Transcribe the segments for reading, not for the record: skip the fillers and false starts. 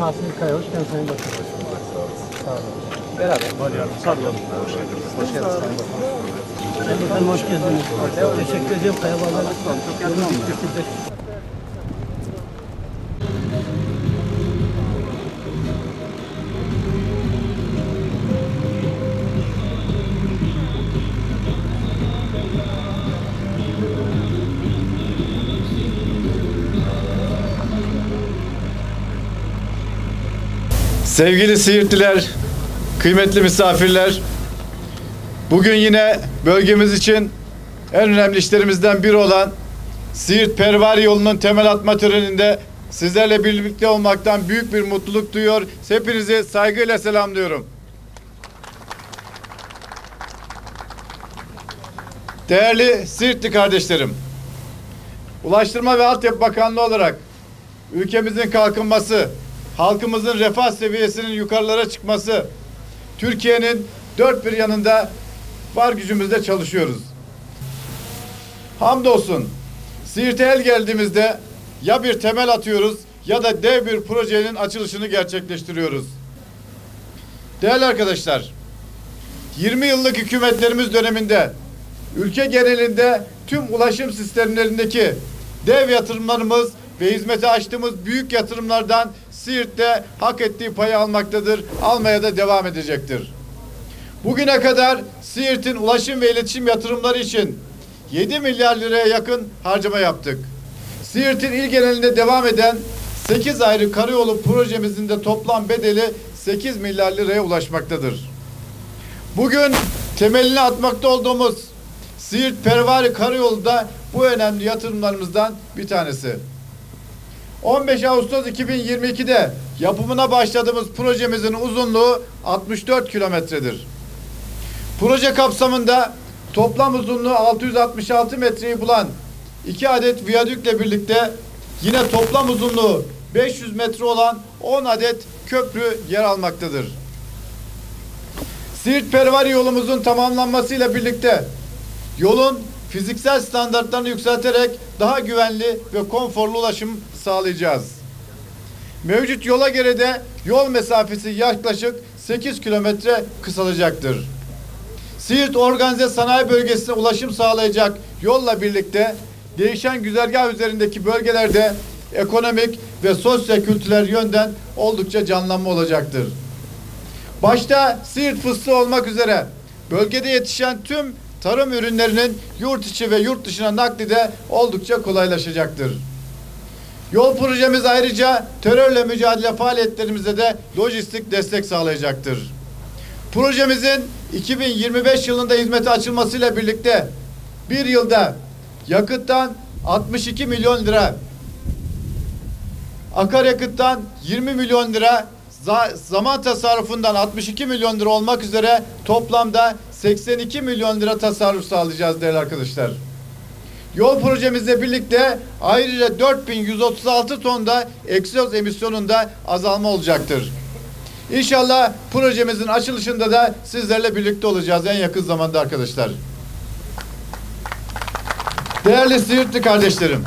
Tahsin Kaya, hoş geldin Sayın Bakanım. Sağ olun. Beraber. Sağ olun. Hoş geldiniz Sayın Bakanım. Sayın Bakanım hoş geldiniz. Teşekkür ediyorum. Kaya Bağlar. Çok yardımcı oldunuz. Sevgili Siirtliler, kıymetli misafirler, bugün yine bölgemiz için en önemli işlerimizden biri olan Siirt Pervari yolunun temel atma töreninde sizlerle birlikte olmaktan büyük bir mutluluk duyuyor. Hepinizi saygıyla selamlıyorum. Değerli Siirtli kardeşlerim, Ulaştırma ve Altyapı Bakanlığı olarak ülkemizin kalkınması, halkımızın refah seviyesinin yukarılara çıkması, Türkiye'nin dört bir yanında var gücümüzle çalışıyoruz. Hamdolsun Siirt'e el geldiğimizde ya bir temel atıyoruz ya da dev bir projenin açılışını gerçekleştiriyoruz. Değerli arkadaşlar, 20 yıllık hükümetlerimiz döneminde ülke genelinde tüm ulaşım sistemlerindeki dev yatırımlarımız ve hizmete açtığımız büyük yatırımlardan Siirt'te hak ettiği payı almaktadır, almaya da devam edecektir. Bugüne kadar Siirt'in ulaşım ve iletişim yatırımları için 7 milyar liraya yakın harcama yaptık. Siirt'in il genelinde devam eden 8 ayrı karayolu projemizin de toplam bedeli 8 milyar liraya ulaşmaktadır. Bugün temelini atmakta olduğumuz Siirt Pervari Karayolu da bu önemli yatırımlarımızdan bir tanesi. 15 Ağustos 2022'de yapımına başladığımız projemizin uzunluğu 64 kilometredir. Proje kapsamında toplam uzunluğu 666 metreyi bulan 2 adet viyadükle birlikte yine toplam uzunluğu 500 metre olan 10 adet köprü yer almaktadır. Siirt Pervari yolumuzun tamamlanmasıyla birlikte yolun fiziksel standartlarını yükselterek daha güvenli ve konforlu ulaşım sağlayacağız. Mevcut yola göre de yol mesafesi yaklaşık 8 kilometre kısalacaktır. Siirt Organize Sanayi Bölgesi'ne ulaşım sağlayacak yolla birlikte değişen güzergah üzerindeki bölgelerde ekonomik ve sosyo-kültürel yönden oldukça canlanma olacaktır. Başta Siirt fıstığı olmak üzere bölgede yetişen tüm tarım ürünlerinin yurt içi ve yurt dışına nakli de oldukça kolaylaşacaktır. Yol projemiz ayrıca terörle mücadele faaliyetlerimize de lojistik destek sağlayacaktır. Projemizin 2025 yılında hizmete açılmasıyla birlikte bir yılda yakıttan 62 milyon lira, akaryakıttan 20 milyon lira, zaman tasarrufundan 62 milyon lira olmak üzere toplamda 82 milyon lira tasarruf sağlayacağız değerli arkadaşlar. Yol projemizle birlikte ayrıca 4136 tonda egzoz emisyonunda azalma olacaktır. İnşallah projemizin açılışında da sizlerle birlikte olacağız en yakın zamanda arkadaşlar. Değerli Siirtli kardeşlerim,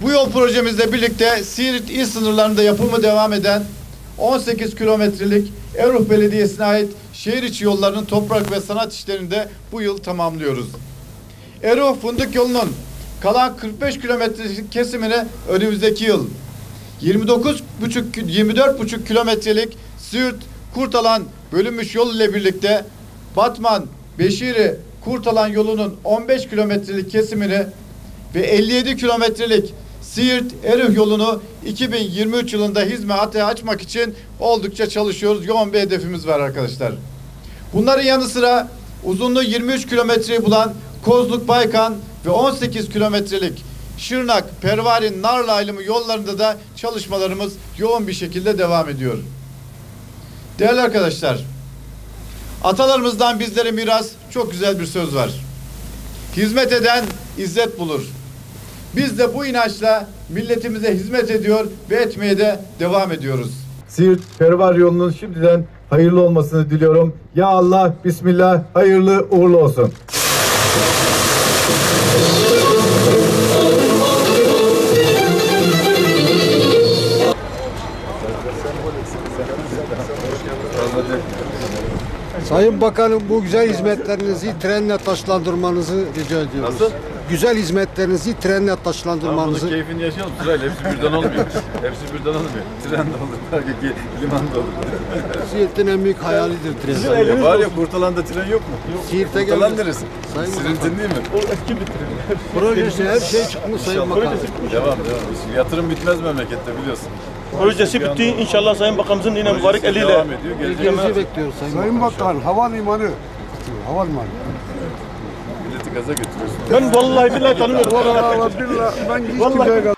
bu yol projemizle birlikte Siirt il sınırlarında yapımı devam eden 18 kilometrelik Eruh Belediyesi'ne ait şehir içi yollarının toprak ve sanat işlerini de bu yıl tamamlıyoruz. Eruh Fındık yolunun kalan 45 kilometrelik kesimini önümüzdeki yıl 24,5 kilometrelik Siirt Kurtalan bölünmüş yol ile birlikte Batman Beşiri Kurtalan yolunun 15 kilometrelik kesimini ve 57 kilometrelik Siirt Eruh yolunu 2023 yılında hizmete açmak için oldukça çalışıyoruz. Yoğun bir hedefimiz var arkadaşlar. Bunların yanı sıra uzunluğu 23 kilometreyi bulan Kozluk Baykan ve 18 kilometrelik Şırnak, Pervari, Narlı ayrımı yollarında da çalışmalarımız yoğun bir şekilde devam ediyor. Değerli arkadaşlar, atalarımızdan bizlere miras çok güzel bir söz var. Hizmet eden izzet bulur. Biz de bu inançla milletimize hizmet ediyor ve etmeye de devam ediyoruz. Siirt Pervari yolunun şimdiden hayırlı olmasını diliyorum. Ya Allah, Bismillah, hayırlı uğurlu olsun. Sayın Bakanım bu güzel hizmetlerinizi trenle taşlandırmanızı rica ediyoruz. Nasıl? Güzel hizmetlerinizi trenle Bunun taşlandırmanızı. keyfini yaşayalım. Sırayla hepsi birden olmuyor. Hepsi birden olmuyor. Tren de olur. Liman da olur. Siirt'in en büyük hayalidir tren. Ya var ya Kurtalan'da tren yok mu? Siirt'e Kurtalan geldi. neresi? Sayın Siirt'in değil mi? Projesi her şey çıkmış Sayın Bakanım. Devam. Yatırım bitmez memlekette biliyorsun. Projesi bitti. İnşallah Sayın Bakanımızın yine mübarek Projesi eliyle. devam ediyor. Gelecek Bilginizi bekliyoruz Sayın Bakan. Bakan havalimanı. Havalimanı. milleti gaza götürüyorsun. Ben vallahi billahi tanımıyorum. Vallahi billahi ben hiç kimseye